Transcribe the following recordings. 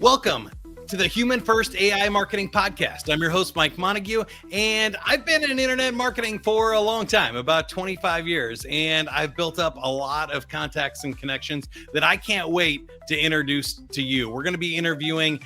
Welcome to the Human First AI Marketing Podcast. I'm your host, Mike Montague, and I've been in internet marketing for a long time, about 25 years, and I've built up a lot of contacts and connections that I can't wait to introduce to you. We're going to be interviewing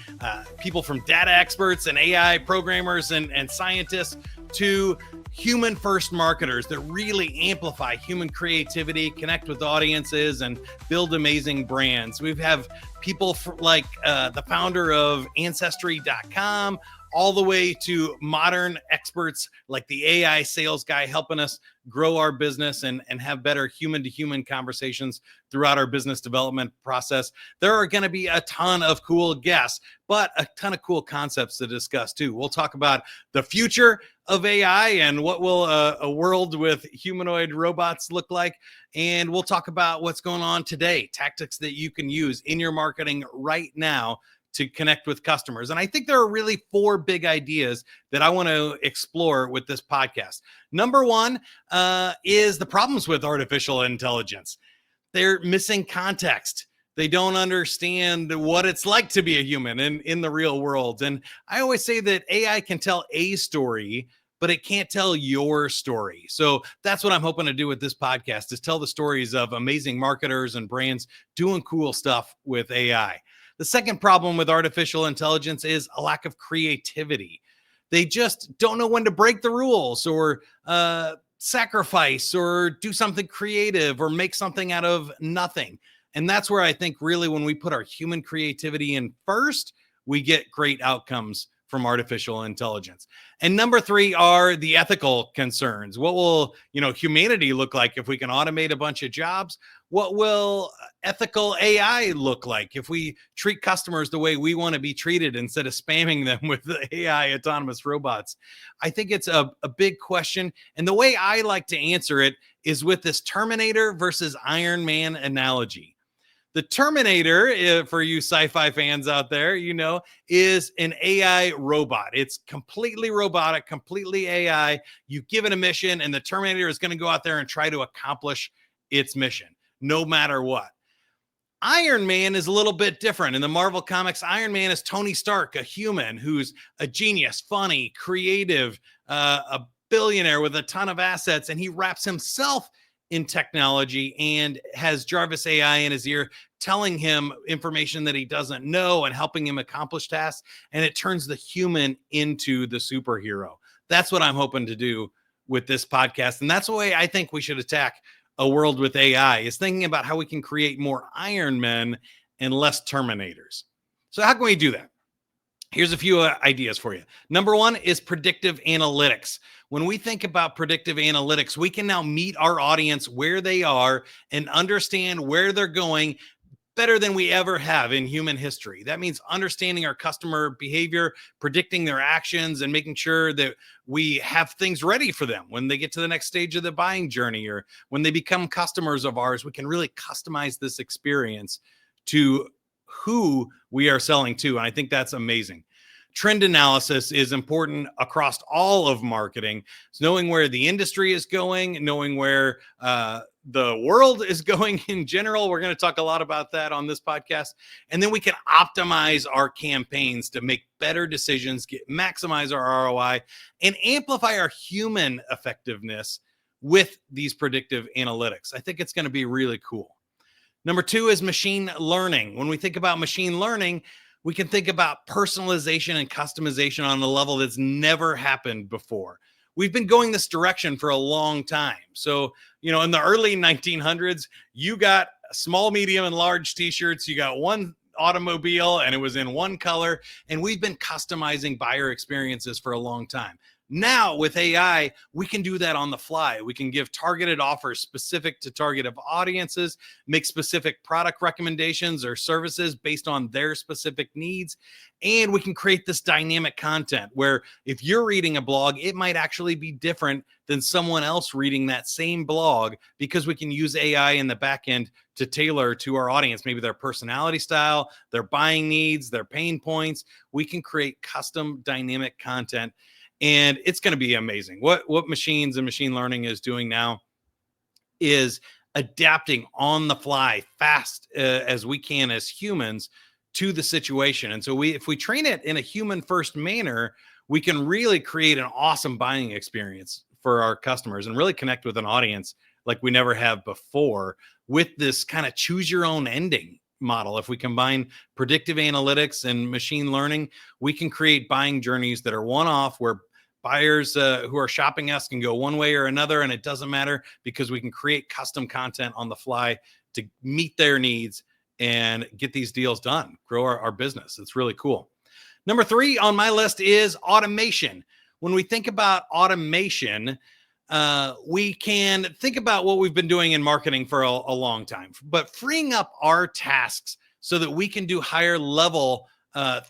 people from data experts and AI programmers and scientists to human first marketers that really amplify human creativity, connect with audiences, and build amazing brands. We have people like the founder of Ancestry.com, all the way to modern experts like the AI sales guy helping us grow our business and have better human-to-human conversations throughout our business development process. There are going to be a ton of cool guests, but a ton of cool concepts to discuss too. We'll talk about the future of AI and what will a world with humanoid robots look like. And we'll talk about what's going on today, tactics that you can use in your marketing right now to connect with customers. And I think there are really four big ideas that I want to explore with this podcast. Number one is the problems with artificial intelligence. They're missing context. They don't understand what it's like to be a human in the real world. And I always say that AI can tell a story, but it can't tell your story. So that's what I'm hoping to do with this podcast, is tell the stories of amazing marketers and brands doing cool stuff with AI. The second problem with artificial intelligence is a lack of creativity. They just don't know when to break the rules or sacrifice or do something creative or make something out of nothing. And that's where I think really when we put our human creativity in first, we get great outcomes from artificial intelligence. And number three are the ethical concerns. What will, humanity look like if we can automate a bunch of jobs? What will ethical AI look like if we treat customers the way we want to be treated instead of spamming them with the AI autonomous robots? I think it's a big question. And the way I like to answer it is with this Terminator versus Iron Man analogy. The Terminator, for you sci-fi fans out there, is an AI robot. It's completely robotic, completely AI. You give it a mission, and the Terminator is going to go out there and try to accomplish its mission, no matter what. Iron Man is a little bit different. In the Marvel Comics, Iron Man is Tony Stark, a human who's a genius, funny, creative, a billionaire with a ton of assets, and he wraps himself in technology and has Jarvis AI in his ear telling him information that he doesn't know and helping him accomplish tasks. And it turns the human into the superhero. That's what I'm hoping to do with this podcast. And that's the way I think we should attack a world with AI, is thinking about how we can create more Iron Men and less Terminators. So how can we do that? Here's a few ideas for you. Number one is predictive analytics. When we think about predictive analytics, we can now meet our audience where they are and understand where they're going better than we ever have in human history. That means understanding our customer behavior, predicting their actions, and making sure that we have things ready for them when they get to the next stage of the buying journey or when they become customers of ours. We can really customize this experience to who we are selling to. And I think that's amazing. Trend analysis is important across all of marketing. It's knowing where the industry is going, knowing where the world is going in general. We're going to talk a lot about that on this podcast. And then we can optimize our campaigns to make better decisions, maximize our ROI, and amplify our human effectiveness with these predictive analytics. I think it's going to be really cool. Number two is machine learning. When we think about machine learning, we can think about personalization and customization on a level that's never happened before. We've been going this direction for a long time. So, in the early 1900s, you got small, medium, and large t-shirts. You got one automobile and it was in one color. And we've been customizing buyer experiences for a long time. Now with AI, we can do that on the fly. We can give targeted offers specific to targeted audiences, make specific product recommendations or services based on their specific needs. And we can create this dynamic content where if you're reading a blog, it might actually be different than someone else reading that same blog, because we can use AI in the back end to tailor to our audience, maybe their personality style, their buying needs, their pain points. We can create custom dynamic content. And it's going to be amazing. What machines and machine learning is doing now is adapting on the fly fast as we can as humans to the situation. And so if we train it in a human first manner, we can really create an awesome buying experience for our customers and really connect with an audience like we never have before with this kind of choose your own ending model. If we combine predictive analytics and machine learning, we can create buying journeys that are one-off where buyers who are shopping us can go one way or another, and it doesn't matter because we can create custom content on the fly to meet their needs and get these deals done, grow our business. It's really cool. Number 3 on my list is automation. When we think about automation, we can think about what we've been doing in marketing for a long time, but freeing up our tasks so that we can do higher level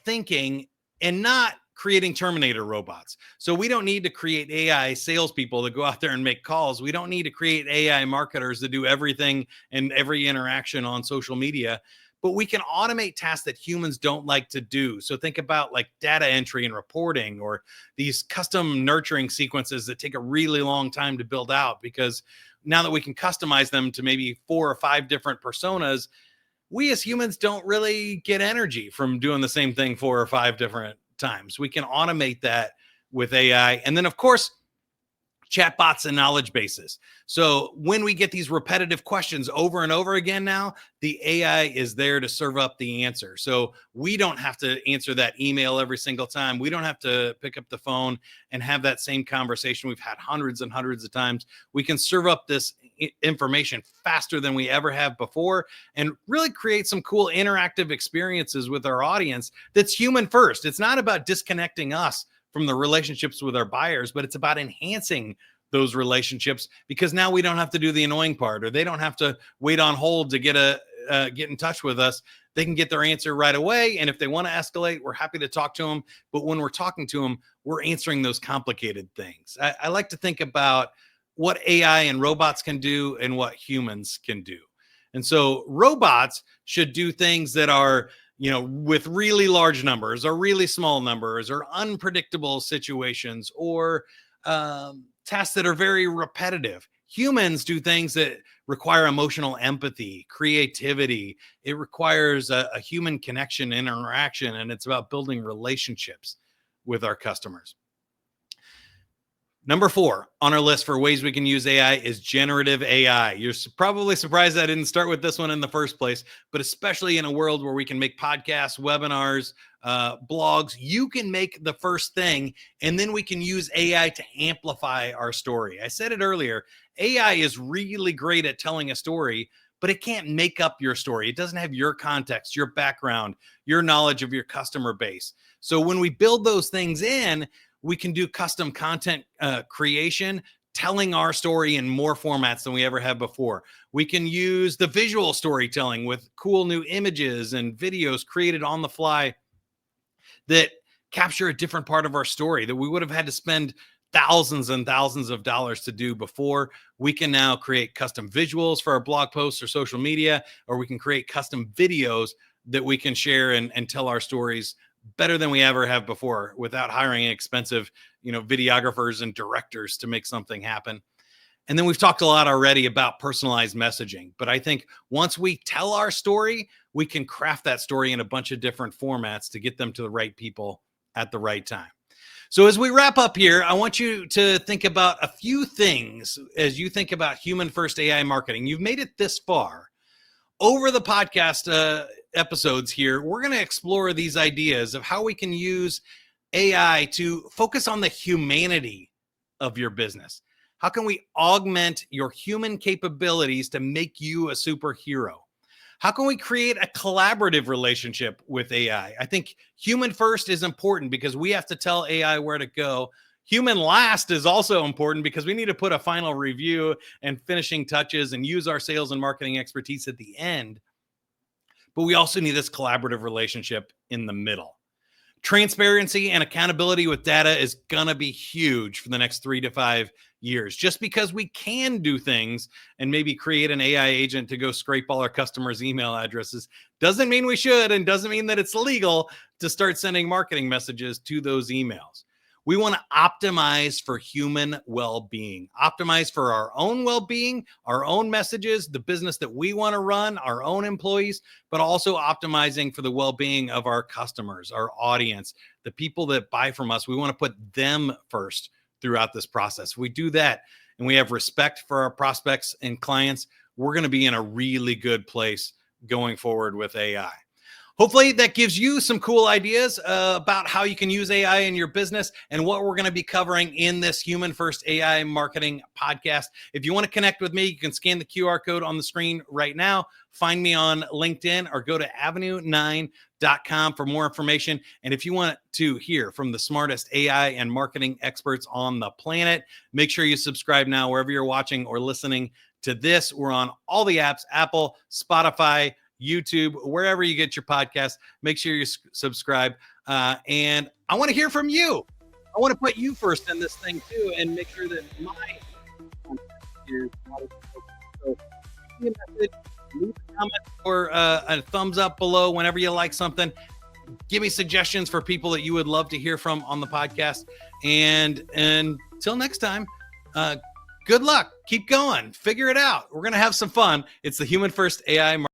thinking and not creating Terminator robots. So we don't need to create AI salespeople to go out there and make calls. We don't need to create AI marketers to do everything and every interaction on social media, but we can automate tasks that humans don't like to do. So think about like data entry and reporting, or these custom nurturing sequences that take a really long time to build out, because now that we can customize them to maybe 4 or 5 different personas, we as humans don't really get energy from doing the same thing 4 or 5 different times. We can automate that with AI. And then, of course, chatbots and knowledge bases. So when we get these repetitive questions over and over again now, the AI is there to serve up the answer. So we don't have to answer that email every single time. We don't have to pick up the phone and have that same conversation we've had hundreds and hundreds of times. We can serve up this information faster than we ever have before and really create some cool interactive experiences with our audience that's human first. It's not about disconnecting us from the relationships with our buyers, but it's about enhancing those relationships, because now we don't have to do the annoying part, or they don't have to wait on hold to get in touch with us. They can get their answer right away. And if they want to escalate, we're happy to talk to them. But when we're talking to them, we're answering those complicated things. I like to think about what AI and robots can do and what humans can do. And so robots should do things that are, with really large numbers or really small numbers or unpredictable situations, or tasks that are very repetitive. Humans do things that require emotional empathy, creativity. It requires a human connection, interaction, and it's about building relationships with our customers. Number 4 on our list for ways we can use AI is generative AI. You're probably surprised I didn't start with this one in the first place, but especially in a world where we can make podcasts, webinars, blogs, you can make the first thing, and then we can use AI to amplify our story. I said it earlier, AI is really great at telling a story, but it can't make up your story. It doesn't have your context, your background, your knowledge of your customer base. So when we build those things in, we can do custom content creation, telling our story in more formats than we ever have before. We can use the visual storytelling with cool new images and videos created on the fly that capture a different part of our story that we would have had to spend thousands and thousands of dollars to do before. We can now create custom visuals for our blog posts or social media, or we can create custom videos that we can share and tell our stories better than we ever have before without hiring expensive, videographers and directors to make something happen. And then we've talked a lot already about personalized messaging, but I think once we tell our story, we can craft that story in a bunch of different formats to get them to the right people at the right time. So as we wrap up here, I want you to think about a few things as you think about human first AI marketing. You've made it this far. Over the podcast episodes here, we're going to explore these ideas of how we can use AI to focus on the humanity of your business. How can we augment your human capabilities to make you a superhero? How can we create a collaborative relationship with AI? I think human first is important because we have to tell AI where to go. Human last is also important because we need to put a final review and finishing touches and use our sales and marketing expertise at the end. But we also need this collaborative relationship in the middle. Transparency and accountability with data is going to be huge for the next 3 to 5 years. Just because we can do things and maybe create an AI agent to go scrape all our customers' email addresses doesn't mean we should, and doesn't mean that it's legal to start sending marketing messages to those emails. We want to optimize for human well-being, optimize for our own well-being, our own messages, the business that we want to run, our own employees, but also optimizing for the well-being of our customers, our audience, the people that buy from us. We want to put them first throughout this process. We do that and we have respect for our prospects and clients. We're going to be in a really good place going forward with AI. Hopefully that gives you some cool ideas about how you can use AI in your business and what we're going to be covering in this Human First AI Marketing podcast. If you want to connect with me, you can scan the QR code on the screen right now. Find me on LinkedIn or go to avenue9.com for more information. And if you want to hear from the smartest AI and marketing experts on the planet, make sure you subscribe now wherever you're watching or listening to this. We're on all the apps, Apple, Spotify, YouTube, wherever you get your podcast. Make sure you subscribe. And I want to hear from you. I want to put you first in this thing too, and make sure that my content is so leave a comment or a thumbs up below whenever you like something. Give me suggestions for people that you would love to hear from on the podcast. And until next time, good luck. Keep going. Figure it out. We're going to have some fun. It's the Human First AI